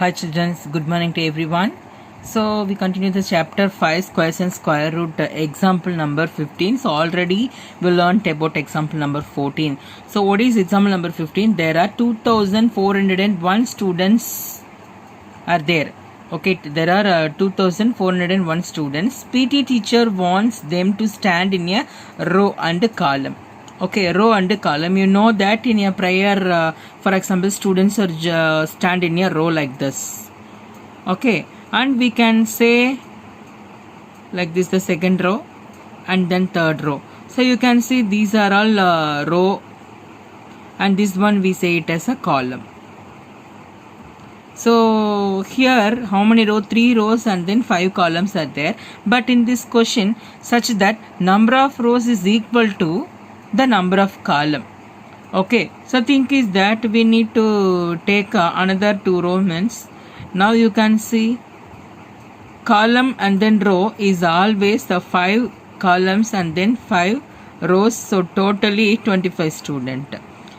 Hi children, good morning to everyone. So we continue the chapter 5 squares and square root example number 15. So already we learned about example number 14. So what is example number 15? There are 2401 students are there. Okay, there are 2401 students. PT teacher wants them to stand in a row and column. Okay, row and column. You know that in a prayer, for example, students are stand in a row like this. Okay, and we can say like this the second row and then third row. So you can see these are all row, and this one we say it as a column. So here how many rows? 3 rows and then 5 columns are there. But in this question, such that number of rows is equal to the number of column. Okay, so think is that we need to take another 2 rows. Means now you can see column and then row is always the 5 columns and then 5 rows. So totally 25 student.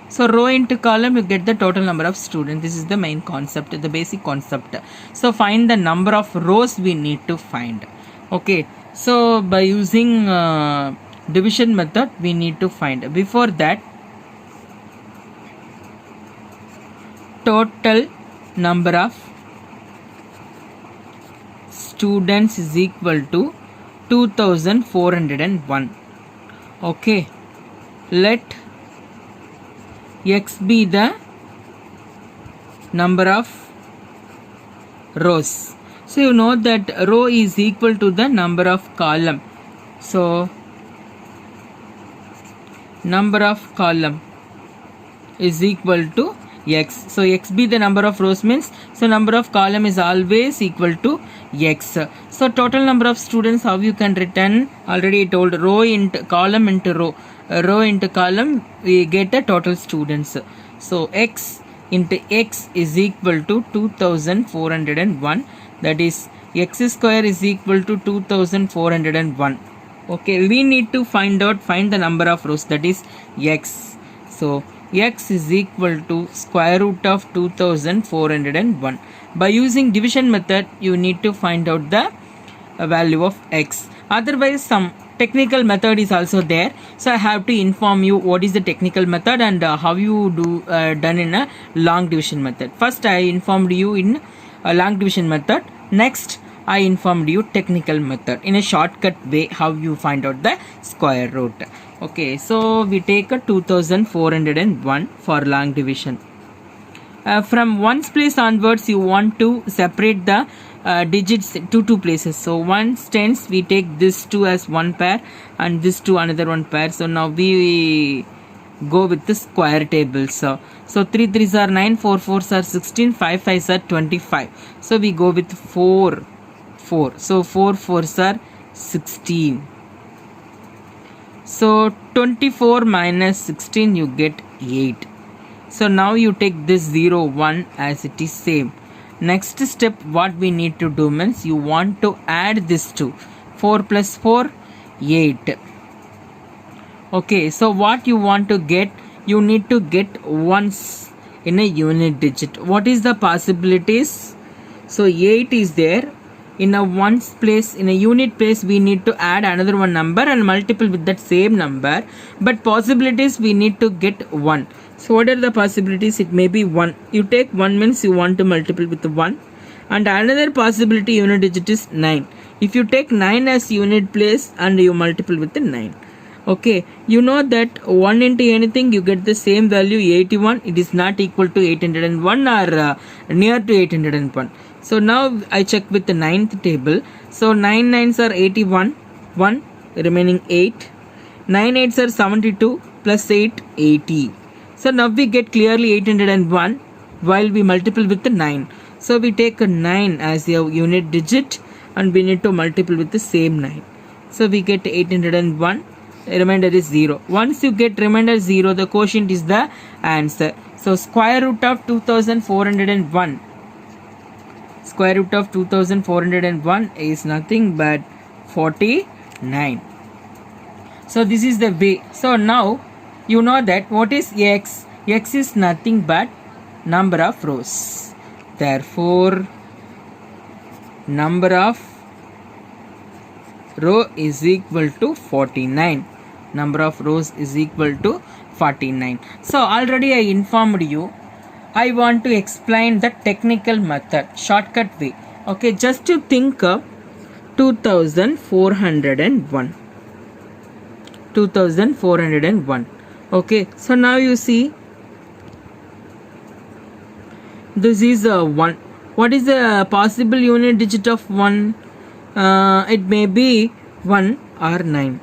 So row into column you get the total number of students. This is the main concept, the basic concept. So find the number of rows we need to find. Okay, so by using division method we need to find. Before that, total number of students is equal to 2401. Okay, let x be the number of rows. So you know that row is equal to the number of column. So number of column is equal to x. So x be the number of rows means, so number of column is always equal to x. So total number of students, how you can written, already told, row into column into row, row into column, we get the total students. So x into x is equal to 2401, that is x square is equal to 2401. Okay, we need to find the number of rows, that is x. So x is equal to square root of 2401. By using division method you need to find out the value of x. Otherwise some technical method is also there. So I have to inform you what is the technical method and how you do done in a long division method. First I informed you in a long division method. Next I informed you technical method in a shortcut way how you find out the square root. Okay, so we take a 2401 for long division. From ones place onwards you want to separate the digits to 2 places. So ones tens we take this 2 as one pair and this 2 another one pair. So now we go with the square table. So 3 3s are 9, 4 4s are 16, 5 5s are 25. So we go with 4 4. So 4 4s are 16. So 24 minus 16 you get 8. So now you take this 0 1 as it is same. Next step what we need to do means you want to add this 2. 4 plus 4 8. Okay, so what you want to get, you need to get ones in a unit digit. What is the possibilities? So 8 is there. In a ones place, in a unit place we need to add another one number and multiple with that same number, but possibilities we need to get 1. So what are the possibilities? It may be 1. You take 1 means you want to multiple with 1, and another possibility unit digit is 9. If you take 9 as unit place and you multiple with 9. Okay, you know that 1 into anything you get the same value 81. It is not equal to 801 or near to 801. So now I check with the 9th table. So 9 9s are 81, 1 remaining 8. 9 8s are 72 plus 8 80. So now we get clearly 801 while we multiple with the 9. So we take a 9 as a unit digit and we need to multiple with the same 9. So we get 801. Remainder is 0. Once you get remainder 0, the quotient is the answer. So square root of 2401. Square root of 2401 is nothing but 49. So this is the way. So now you know that what is x? X is nothing but number of rows. Therefore, number of row is equal to 49. Number of rows is equal to 49. So already I informed you. I want to explain the technical method, shortcut way. Okay, just to think of 2401. 2401. Okay, so now you see this is a 1. What is the possible unit digit of 1? It may be 1 or 9.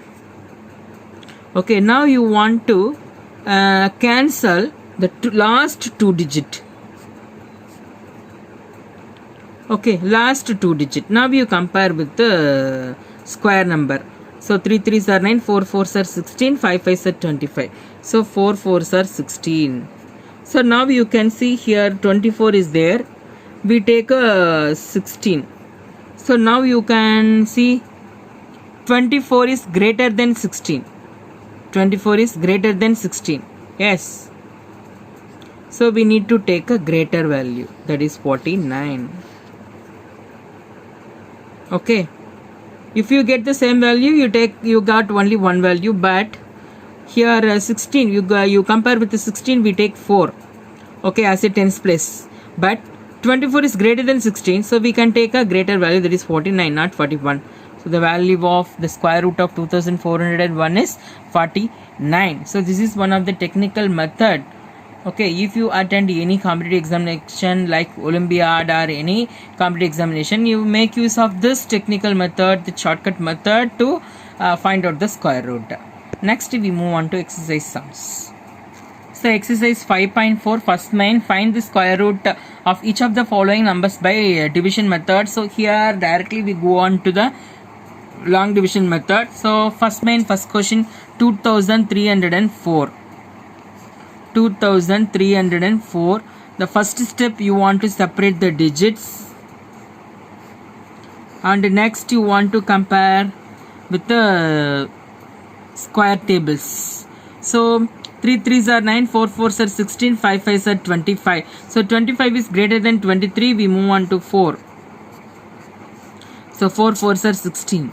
Okay, now you want to cancel the last 2 digit. Okay, last 2 digit. Now you compare with the square number. So 3 3s are 9, 4 4s are 16, 5 5s are 25. So 4 4s are 16. So now you can see here 24 is there. We take a 16. So now you can see 24 is greater than 16. 24 is greater than 16. Yes. So we need to take a greater value, that is 49. Okay. If you get the same value, you got only one value, but here 16 you compare with the 16, we take 4. Okay, as a tens place. But 24 is greater than 16, so we can take a greater value, that is 49, not 41. So the value of the square root of 2401 is 49. So this is one of the technical method. Okay, if you attend any competitive examination like Olympiad or any competitive examination, you make use of this technical method, the shortcut method, to find out the square root. Next we move on to exercise sums. So exercise 5.4, first main, find the square root of each of the following numbers by division method. So here directly we go on to the long division method. So first main, first question, 2304. 2304. The first step, you want to separate the digits, and next you want to compare with the square tables. So 3 3s are 9, 4 4s are 16, 5 5s are 25. So 25 is greater than 23. We move on to 4. So 4 4s are 16.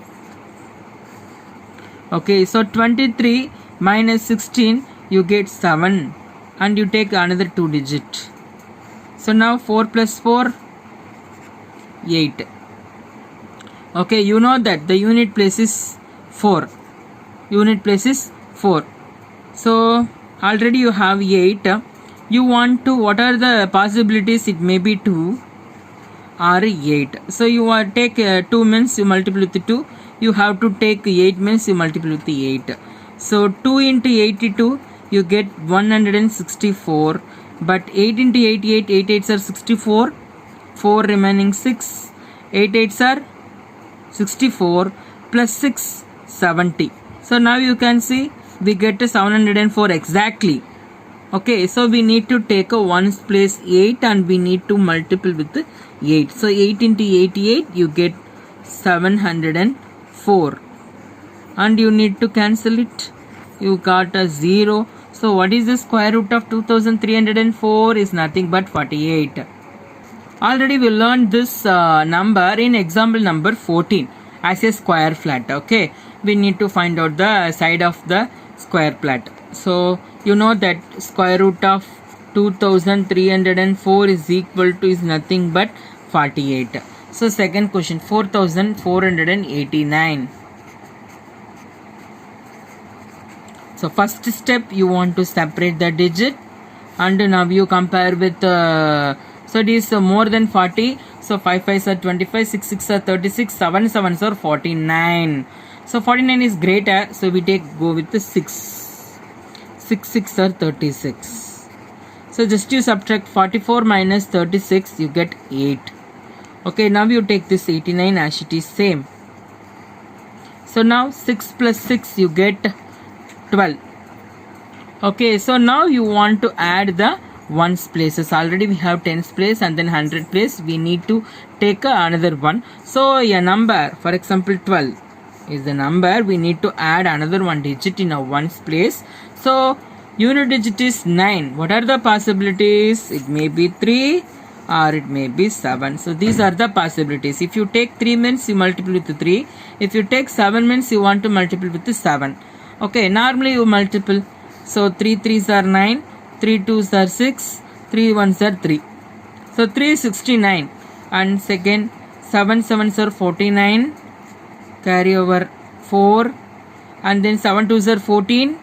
Okay, so 23 minus 16, you get 7, and you take another 2 digit. So now 4 plus 4, 8. Okay, you know that the unit place is 4. Unit place is 4. So already you have 8. You want to, what are the possibilities? It may be 2 or 8. So you take 2 means you multiply with 2. You have to take 8 means you multiply with 8. So 2 into 82, you get 164. But 8 into 88, 8 8s are 64. 4 remaining 6. 8 8s are 64 plus 6, 70. So now you can see we get to 704 exactly. Okay, so we need to take a 1's place 8 and we need to multiply with 8. So 8 into 88, you get 704. And you need to cancel it. You got a 0. So what is the square root of 2304? Is nothing but 48. Already we learned this number in example number 14 as a square flat. Okay, we need to find out the side of the square flat. So you know that square root of 2304 is equal to is nothing but 48. So second question, 4489. So first step, you want to separate the digit, and now you compare with so it is more than 40. So 5 5s are 25, 6 6 are 36, 7 7s are 49. So 49 is greater, so we go with the 6. 6 6 are 36. So just you subtract 44 minus 36, you get 8. Okay, now you take this 89 as it is same. So now 6 plus 6, you get 12. Okay, so now you want to add the ones places. Already we have tens place and then 100 place. We need to take another one. So a number, for example 12 is the number. We need to add another one digit in a ones place. So unit digit is 9. What are the possibilities? It may be 3 or it may be 7. So these are the possibilities. If you take 3 means you multiply with 3. If you take 7 means you want to multiply with 7. Okay, normally you multiple. So 3 3s are 9, 3 2s are 6, 3 1s are 3. So 3 is 69. And second, 7 7s are 49. Carry over 4. And then 7 2s are 14.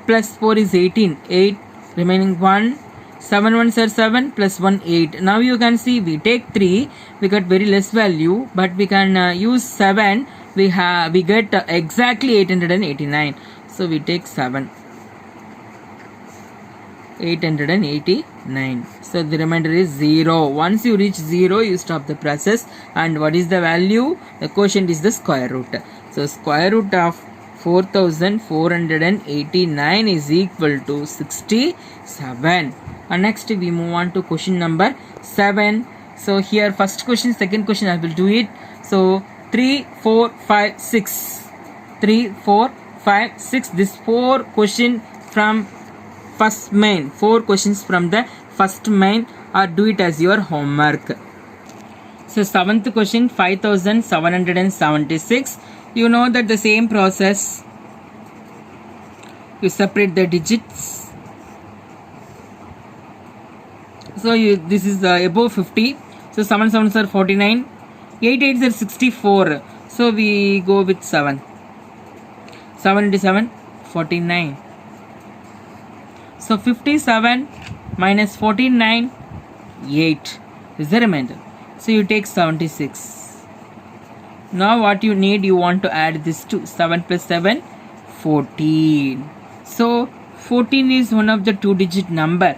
Plus 4 is 18. 8 remaining 1. 7 1s are 7 plus 1 8. Now you can see we take 3, we got very less value, but we can use 7, we get exactly 889. So we take 7, 889. So the remainder is 0. Once you reach 0, you stop the process. And what is the value? The quotient is the square root. So square root of 4489 is equal to 67. And next we move on to question number 7. So here first question, second question I will do it. So 3 4 5 6, 3 4 5 6, this 4 question from first main, 4 questions from the first main, or do it as your homework. So 7th question, 5776. You know that the same process, you separate the digits. So this is above 50. So 7 7s are 49, 8 8s are 64. So we go with 7. 7 into 7, 49. So 57 minus 49, 8 is the remainder. So you take 76. Now what you need, you want to add this to 7 plus 7, 14. So 14 is one of the 2-digit number.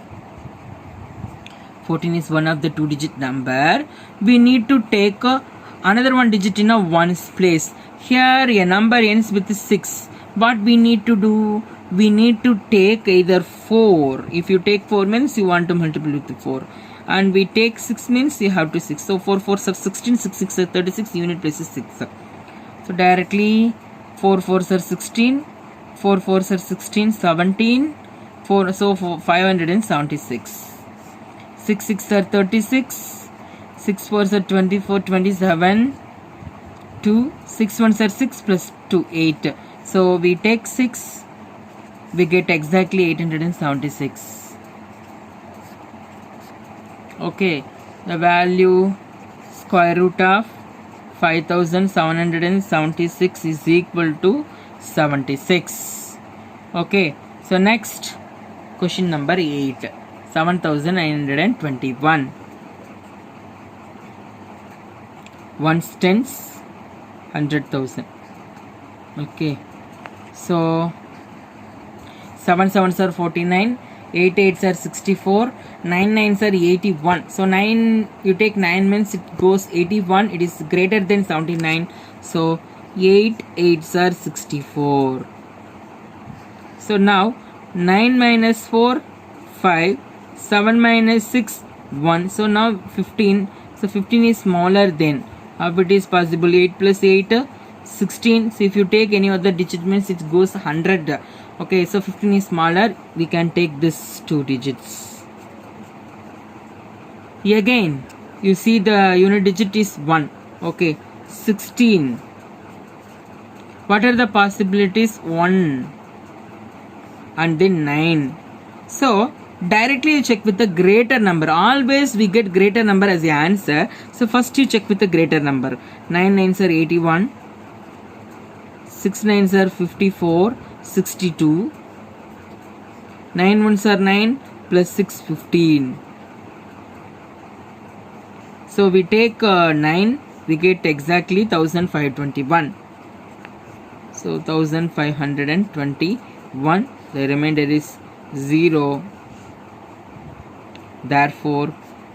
14 is one of the 2-digit number. We need to take another 1 digit in a ones place. Here a number ends with 6. What we need to do? We need to take either 4. If you take 4 means you want to multiply with 4. And we take 6 means you have to 6. So 4 4s are 16, 6 6 are 36, unit place is 6. So directly 4 4s are 16, 4 4s are 16, 17, 4, so 576. 6 6 are 36, 6 4s are 24, 27, 2, 6 1s are 6 plus 2, 8. So we take 6, we get exactly 876. Okay, the value square root of 5776 is equal to 76. Okay, so next question number 8. 7921. Ones, tens, 100,000. Okay, so 7 7s are 49, 8 8s are 64, 9 9s are 81. So 9, you take 9 means it goes 81, it is greater than 79. So 8 8s are 64. So now 9 minus 4, 5, 7 minus 6, 1. So now 15. So 15 is smaller than. How it is possible? 8 plus 8, 16. So if you take any other digit means it goes 100. Okay, so 15 is smaller. We can take this 2 digits. Again, you see the unit digit is 1. Okay, 16. What are the possibilities? 1 and then 9. So directly you check with the greater number. Always we get greater number as the answer. So first you check with the greater number. 9 9s are 81, 6 9s are 54, 62, 9 1s are 9 plus 6, 15. So we take 9, we get exactly 1521. So 1521. The remainder is 0. Therefore,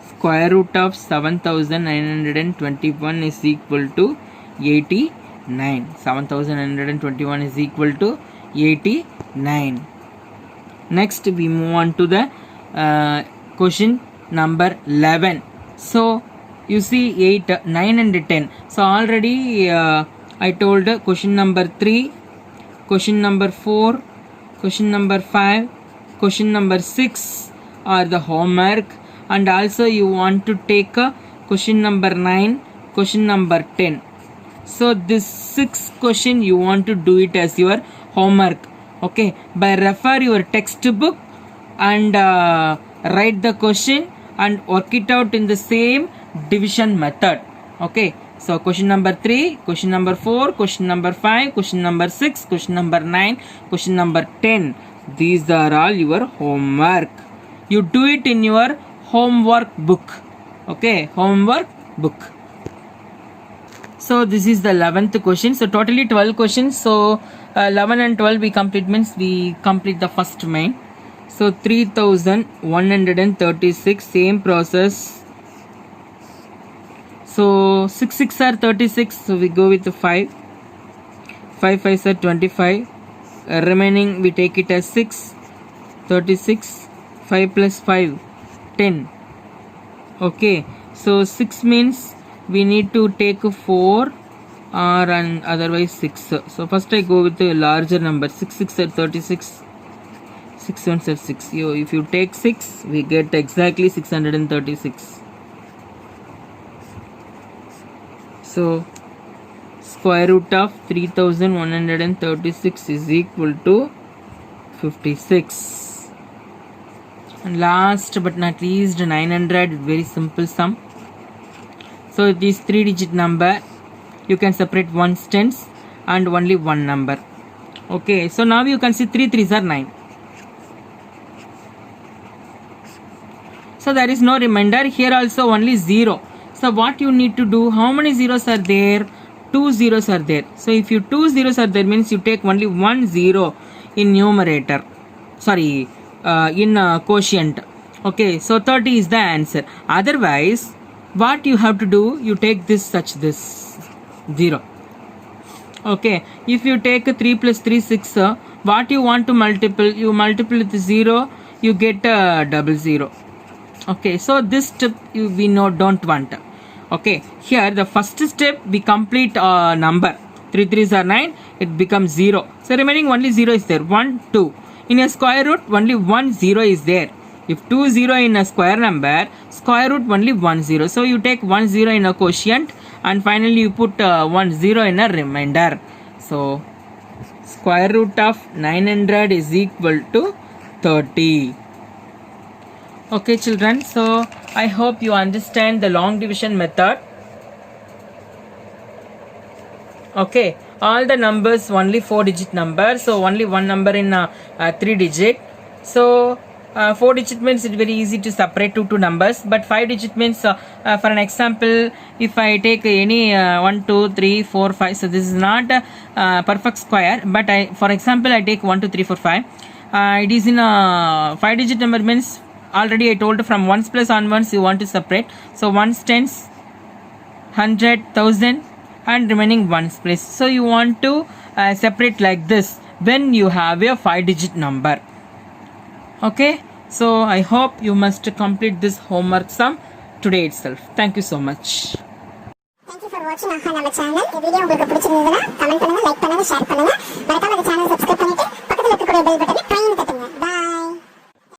square root of 7921 is equal to 89. 7921 is equal to 89. Next, we move on to the question number 11. So, you see 8, 9 and 10. So, already I told question number 3, question number 4, question number 5, question number 6 are the homework, and also you want to take question number 9, question number 10. So this 6 question you want to do it as your homework. Okay, by refer your textbook and write the question and work it out in the same division method. Okay, so question number 3, question number 4, question number 5, question number 6, question number 9, question number 10. These are all your homework. You do it in your homework book. Okay, homework book. So this is the 11th question. So totally 12 questions. So 11 and 12 we complete, means we complete the first main. So 3136, same process. So 6 6 are 36, so we go with the 5. 5 5 are 25. Remaining we take it as 6. 36. 5 plus 5, 10. Okay, so 6 means we need to take 4 or and otherwise 6. So first I go with the larger number. 6 6 are 36. 6 1 are 6. If you take 6, we get exactly 636. So square root of 3136 is equal to 56. And last but not least, 900, very simple sum. So this 3-digit number, you can separate one tens and only one number. Okay, so now you can see 3 3s are 9. So there is no remainder. Here also only 0. So what you need to do, how many zeros are there? 2 zeros are there. So if you 2 zeros are there, means you take only 1 0 in numerator. Sorry, in quotient. Okay, so 30 is the answer. Otherwise, what you have to do, you take this such this 0. Okay, if you take 3 plus 3 6, what you want to multiple, you multiple with 0, you get 00. Okay, so this step we don't want. Okay, here the first step we complete number. 3 3s are 9, it becomes 0. So remaining only 0 is there. 1 2. In a square root, only 1 0 is there. If 2 0 in a square number, square root only 1 0. So you take 1 0 in a quotient and finally you put 1 0 in a remainder. So square root of 900 is equal to 30. Okay children, so I hope you understand the long division method. Okay, all the numbers only 4-digit number, so only one number in 3-digit. So 4-digit means it's very easy to separate two numbers, but 5-digit means for an example, if I take any 1 2 3 4 5, so this is not perfect square, but for example I take 1 2 3 4 5. It is in a 5-digit number, means already I told from ones plus onwards you want to separate. So ones, tens, 100, 1000 and remaining ones place. So you want to separate like this when you have a 5-digit number. Okay, so I hope you must complete this homework sum today itself. Thank you so much. Thank you for watching our channel. இந்த video உங்களுக்கு பிடிச்சிருந்ததுன்னா comment பண்ணுங்க, like பண்ணுங்க, share பண்ணுங்க.